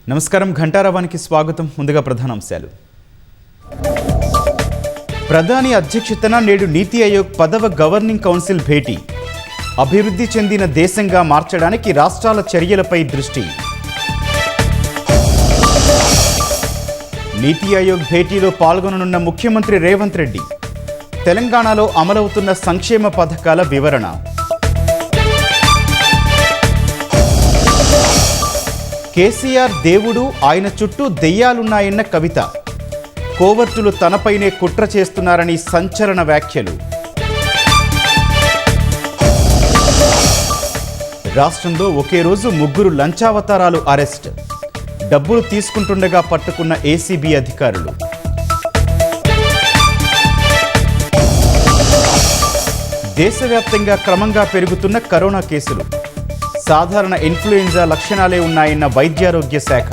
నమస్కారం ఘంటారావానికి స్వాగతం. ముందుగా ప్రధానాంశాలు. ప్రధాని అధ్యక్షతన నేడు నీతి ఆయోగ్ 10వ గవర్నింగ్ కౌన్సిల్ భేటీ. అభివృద్ధి చెందిన దేశంగా మార్చడానికి రాష్ట్రాల చర్యలపై దృష్టి. నీతి ఆయోగ్ భేటీలో పాల్గొననున్న ముఖ్యమంత్రి రేవంత్ రెడ్డి. తెలంగాణలో అమలవుతున్న సంక్షేమ పథకాల వివరణ. కేసీఆర్ దేవుడు, ఆయన చుట్టూ దెయ్యాలున్నాయన్న కవిత. కోవర్టులు తనపైనే కుట్ర చేస్తున్నారని సంచలన వ్యాఖ్యలు. రాష్ట్రంలో ఒకే రోజు 3 లంచావతారాలు అరెస్ట్. డబ్బులు తీసుకుంటుండగా పట్టుకున్న ఏసీబీ అధికారులు. దేశవ్యాప్తంగా క్రమంగా పెరుగుతున్న కరోనా కేసులు. సాధారణ ఇన్ఫ్లుయెంజా లక్షణాలే ఉన్నాయన్న వైద్యారోగ్య శాఖ.